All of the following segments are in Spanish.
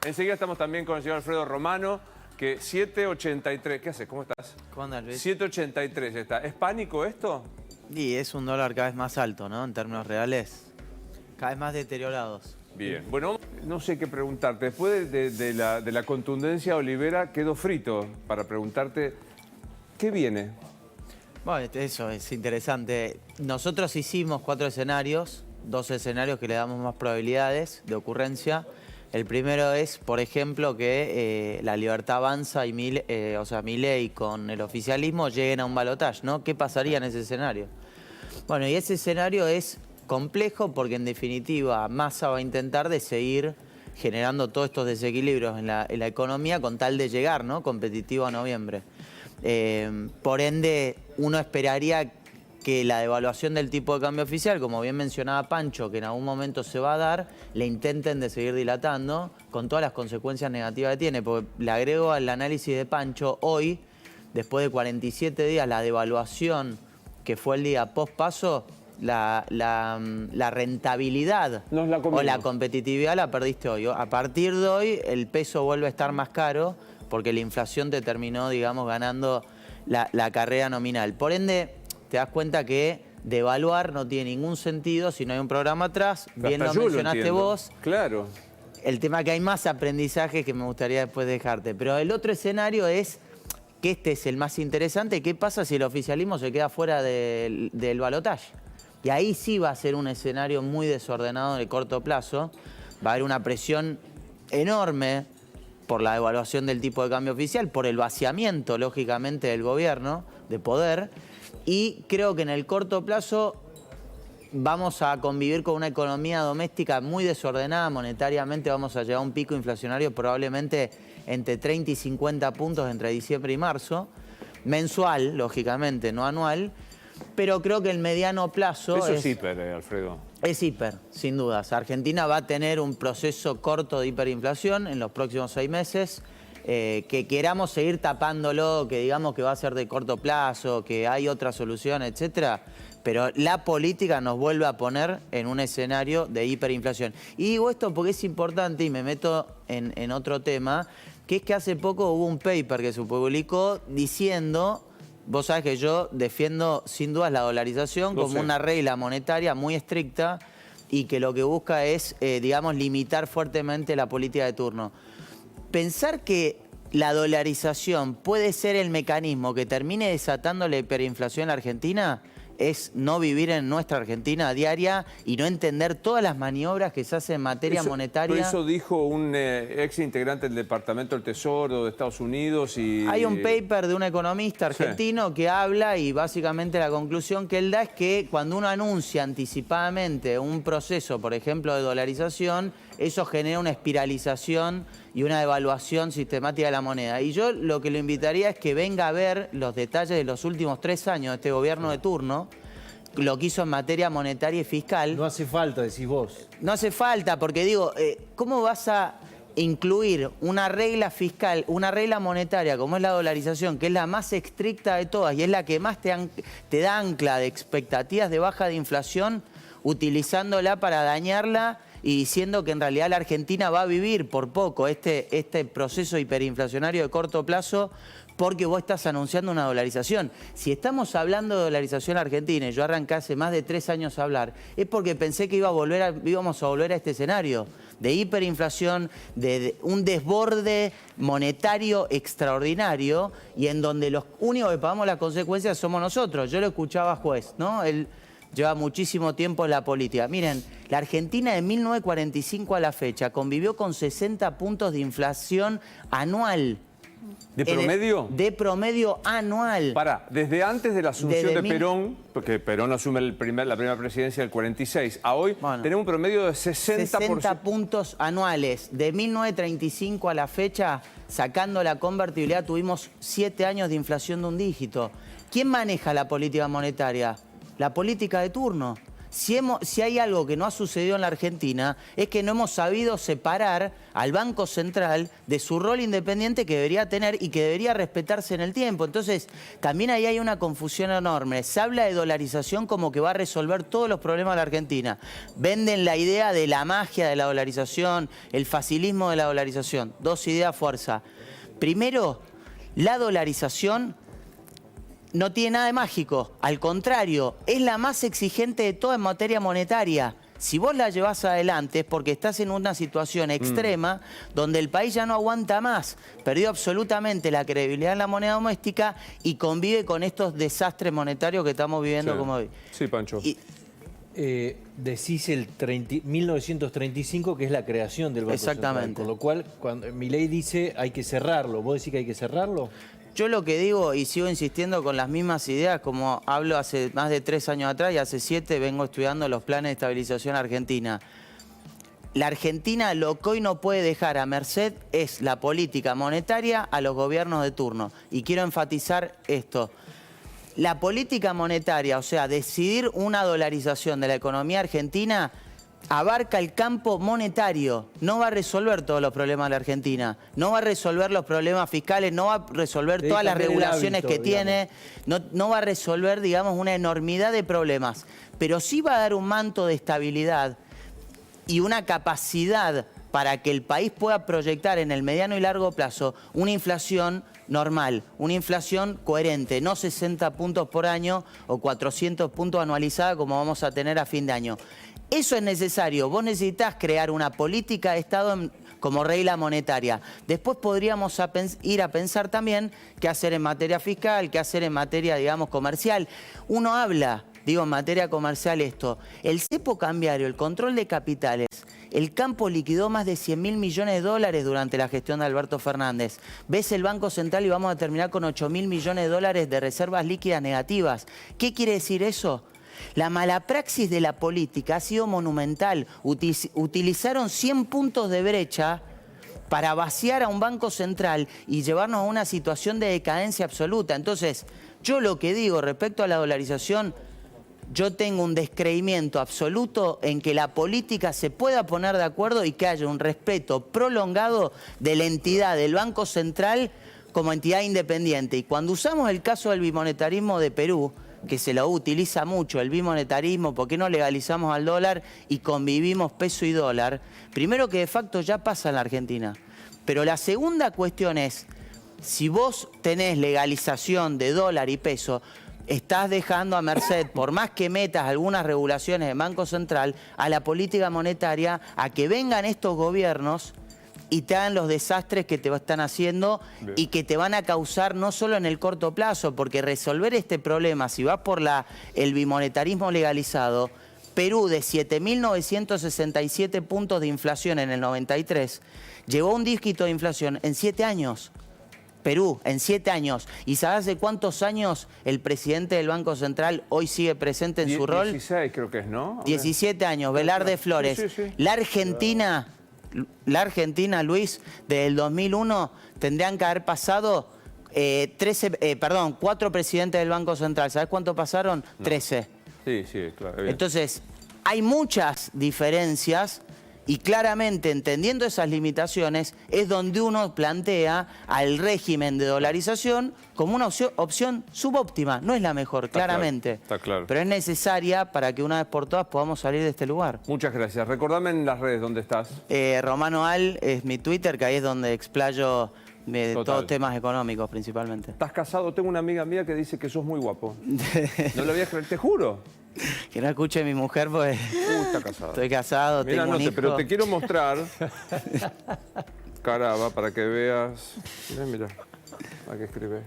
Enseguida estamos también con el señor Alfredo Romano, que 7.83. ¿Qué haces? ¿Cómo estás? ¿Cómo andás, Luis? 7.83 está. ¿Es pánico esto? Y es un dólar cada vez más alto, ¿no? En términos reales, cada vez más deteriorados. Bien. Bueno, no sé qué preguntarte. Después de la contundencia Olivera, quedo frito para preguntarte, ¿qué viene? Bueno, eso es interesante. Nosotros hicimos 4 escenarios, 2 escenarios que le damos más probabilidades de ocurrencia. El primero es, por ejemplo, que La Libertad Avanza y Milei con el oficialismo lleguen a un balotaje, ¿no? ¿Qué pasaría en ese escenario? Bueno, y ese escenario es complejo porque, en definitiva, Massa va a intentar de seguir generando todos estos desequilibrios en la economía con tal de llegar, ¿no?, competitivo a noviembre. Por ende, uno esperaría que la devaluación del tipo de cambio oficial, como bien mencionaba Pancho, que en algún momento se va a dar, le intenten de seguir dilatando con todas las consecuencias negativas que tiene. Porque le agrego al análisis de Pancho, hoy, después de 47 días, la devaluación que fue el día post-paso, la rentabilidad o la competitividad la perdiste hoy. A partir de hoy, el peso vuelve a estar más caro porque la inflación te terminó, digamos, ganando la carrera nominal. Por ende, te das cuenta que devaluar no tiene ningún sentido si no hay un programa atrás. Bien lo mencionaste vos. Claro. El tema que hay más aprendizajes que me gustaría después dejarte. Pero el otro escenario es que este es el más interesante. ¿Qué pasa si el oficialismo se queda fuera del balotaje? Y ahí sí va a ser un escenario muy desordenado en el corto plazo. Va a haber una presión enorme por la devaluación del tipo de cambio oficial, por el vaciamiento, lógicamente, del gobierno de poder. Y creo que en el corto plazo vamos a convivir con una economía doméstica muy desordenada. Monetariamente vamos a llegar a un pico inflacionario probablemente entre 30 y 50 puntos entre diciembre y marzo. Mensual, lógicamente, no anual. Pero creo que el mediano plazo... Eso es hiper, Alfredo. Es hiper, sin dudas. Argentina va a tener un proceso corto de hiperinflación en los próximos 6 meses. Que queramos seguir tapándolo, que digamos que va a ser de corto plazo, que hay otra solución, etcétera. Pero la política nos vuelve a poner en un escenario de hiperinflación. Y digo esto porque es importante, y me meto en otro tema, que es que hace poco hubo un paper que se publicó diciendo... Vos sabés que yo defiendo sin dudas la dolarización como una regla monetaria muy estricta y que lo que busca es, digamos, limitar fuertemente la política de turno. Pensar que la dolarización puede ser el mecanismo que termine desatando la hiperinflación en la Argentina es no vivir en nuestra Argentina diaria y no entender todas las maniobras que se hacen en materia monetaria. Pero eso dijo un ex integrante del Departamento del Tesoro de Estados Unidos y... Hay un paper de un economista argentino que habla y básicamente la conclusión que él da es que cuando uno anuncia anticipadamente un proceso, por ejemplo, de dolarización, eso genera una espiralización y una devaluación sistemática de la moneda. Y yo lo que lo invitaría es que venga a ver los detalles de los últimos 3 años de este gobierno de turno, lo que hizo en materia monetaria y fiscal. No hace falta, decís vos. No hace falta, porque digo, ¿cómo vas a incluir una regla fiscal, una regla monetaria como es la dolarización, que es la más estricta de todas y es la que más te da ancla de expectativas de baja de inflación, utilizándola para dañarla y diciendo que en realidad la Argentina va a vivir por poco este proceso hiperinflacionario de corto plazo porque vos estás anunciando una dolarización? Si estamos hablando de dolarización argentina y yo arranqué hace más de 3 años a hablar, es porque pensé que íbamos a volver a este escenario de hiperinflación, de un desborde monetario extraordinario y en donde los únicos que pagamos las consecuencias somos nosotros. Yo lo escuchaba a Juez, ¿no? Él lleva muchísimo tiempo en la política. Miren, la Argentina de 1945 a la fecha convivió con 60 puntos de inflación anual. ¿De promedio? De promedio anual. Pará, desde antes de la asunción de Perón, porque Perón asume la primera presidencia del 46, a hoy tenemos un promedio de 60 puntos anuales. De 1935 a la fecha, sacando la convertibilidad, tuvimos 7 años de inflación de un dígito. ¿Quién maneja la política monetaria? La política de turno. Si hay algo que no ha sucedido en la Argentina, es que no hemos sabido separar al Banco Central de su rol independiente que debería tener y que debería respetarse en el tiempo. Entonces, también ahí hay una confusión enorme. Se habla de dolarización como que va a resolver todos los problemas de la Argentina. Venden la idea de la magia de la dolarización, el facilismo de la dolarización. Dos ideas fuerza. Primero, la dolarización no tiene nada de mágico, al contrario, es la más exigente de toda en materia monetaria. Si vos la llevás adelante es porque estás en una situación extrema donde el país ya no aguanta más, perdió absolutamente la credibilidad en la moneda doméstica y convive con estos desastres monetarios que estamos viviendo como hoy. Sí, Pancho. Decís el 1935, que es la creación del Banco Exactamente. Central, con lo cual, cuando Milei dice hay que cerrarlo, ¿vos decís que hay que cerrarlo? Yo lo que digo, y sigo insistiendo con las mismas ideas, como hablo hace más de 3 años atrás y hace 7 vengo estudiando los planes de estabilización argentina. La Argentina lo que hoy no puede dejar a merced es la política monetaria a los gobiernos de turno. Y quiero enfatizar esto. La política monetaria, o sea, decidir una dolarización de la economía argentina, abarca el campo monetario, no va a resolver todos los problemas de la Argentina, no va a resolver los problemas fiscales, no va a resolver todas las regulaciones que tiene, no va a resolver, digamos, una enormidad de problemas, pero sí va a dar un manto de estabilidad y una capacidad para que el país pueda proyectar en el mediano y largo plazo una inflación normal, una inflación coherente, no 60 puntos por año o 400 puntos anualizada como vamos a tener a fin de año. Eso es necesario. Vos necesitas crear una política de Estado como regla monetaria. Después podríamos ir a pensar también qué hacer en materia fiscal, qué hacer en materia, digamos, comercial. Uno habla, digo, en materia comercial esto. El cepo cambiario, el control de capitales, el campo liquidó más de 100.000 millones de dólares durante la gestión de Alberto Fernández. Ves el Banco Central y vamos a terminar con 8.000 millones de dólares de reservas líquidas negativas. ¿Qué quiere decir eso? La mala praxis de la política ha sido monumental. Utilizaron 100 puntos de brecha para vaciar a un banco central y llevarnos a una situación de decadencia absoluta. Entonces, yo lo que digo respecto a la dolarización, yo tengo un descreimiento absoluto en que la política se pueda poner de acuerdo y que haya un respeto prolongado de la entidad del Banco Central como entidad independiente. Y cuando usamos el caso del bimonetarismo de Perú, que se lo utiliza mucho, el bimonetarismo, ¿por qué no legalizamos al dólar y convivimos peso y dólar? Primero que de facto ya pasa en la Argentina. Pero la segunda cuestión es, si vos tenés legalización de dólar y peso, estás dejando a merced, por más que metas algunas regulaciones del Banco Central, a la política monetaria, a que vengan estos gobiernos y te hagan los desastres que te están haciendo y que te van a causar no solo en el corto plazo, porque resolver este problema, si vas por el bimonetarismo legalizado, Perú de 7.967 puntos de inflación en el 93, llevó un dígito de inflación en 7 años. Perú, en 7 años. ¿Y sabes de cuántos años el presidente del Banco Central hoy sigue presente en su rol? 16 creo que es, ¿no? 17 años, Velarde Flores. Sí, sí, sí. La Argentina, Luis, desde el 2001 tendrían que haber pasado 4 presidentes del Banco Central. ¿Sabes cuánto pasaron? No. 13. Sí, sí, claro. Bien. Entonces, hay muchas diferencias y claramente entendiendo esas limitaciones es donde uno plantea al régimen de dolarización como una opción subóptima. No es la mejor, claramente. Está claro. Pero es necesaria para que una vez por todas podamos salir de este lugar. Muchas gracias. Recordame en las redes dónde estás. Romano Al es mi Twitter, que ahí es donde explayo de todos temas económicos principalmente. ¿Estás casado? Tengo una amiga mía que dice que sos muy guapo. No lo voy a creer, te juro. Que no escuche mi mujer, pues Está casada. estoy casado, Mira, tengo un hijo. pero te quiero mostrar. Caramba, para que veas. Mira, aquí escribe.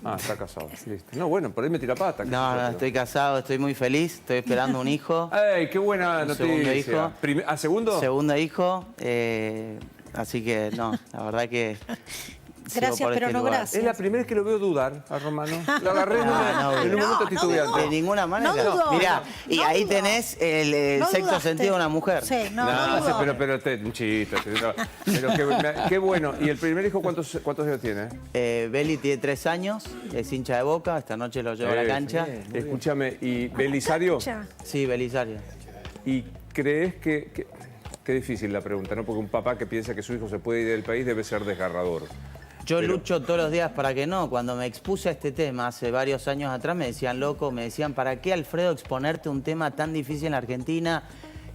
Ah, está casado, listo. No, bueno, por ahí me tira pata. No, estoy casado, estoy muy feliz, estoy esperando un hijo. ¡Ey, qué buena noticia! Segundo hijo. ¿Segundo? Segundo hijo, así que no, la verdad que sigo Gracias, por pero este no lugar. gracias. Es la primera vez que lo veo dudar a Romano. Lo agarré en, en un momento no titubeante. De ninguna manera. No dudó. Mirá, y No ahí dudó. tenés el No sexto dudaste. sentido de una mujer. Sí, no No, dudó. un chiste. Pero qué bueno. ¿Y el primer hijo cuántos años tiene? Beli tiene 3 años, es hincha de Boca, esta noche lo llevo a la cancha. Escúchame, ¿y Belisario? Ya. Sí, Belisario. ¿Y crees que qué difícil la pregunta, ¿no? Porque un papá que piensa que su hijo se puede ir del país debe ser desgarrador. Yo Pero- lucho todos los días para que no. Cuando me expuse a este tema hace varios años atrás me decían, loco, me decían, ¿para qué, Alfredo, exponerte un tema tan difícil en la Argentina?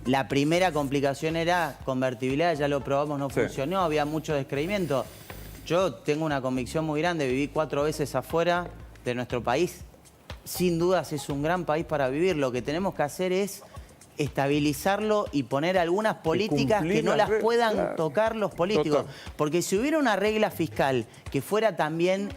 La primera complicación era convertibilidad, ya lo probamos, no Sí. funcionó, había mucho descreimiento. Yo tengo una convicción muy grande, viví 4 veces afuera de nuestro país. Sin dudas es un gran país para vivir. Lo que tenemos que hacer es estabilizarlo y poner algunas políticas cumplir que no las las reglas, puedan claro. tocar los políticos. Total. Porque si hubiera una regla fiscal que fuera también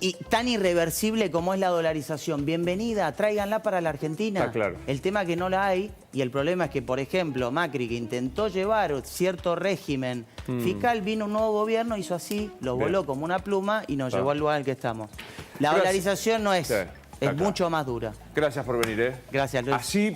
y tan irreversible como es la dolarización, bienvenida, tráiganla para la Argentina. Está claro. El tema que no la hay, y el problema es que, por ejemplo, Macri, que intentó llevar cierto régimen fiscal, vino un nuevo gobierno, hizo así, lo Bien. voló como una pluma y nos Ah. llevó al lugar en el que estamos. La Gracias. dolarización no es, Sí, está es claro. mucho más dura. Gracias por venir, ¿eh? Gracias, Luis. Así,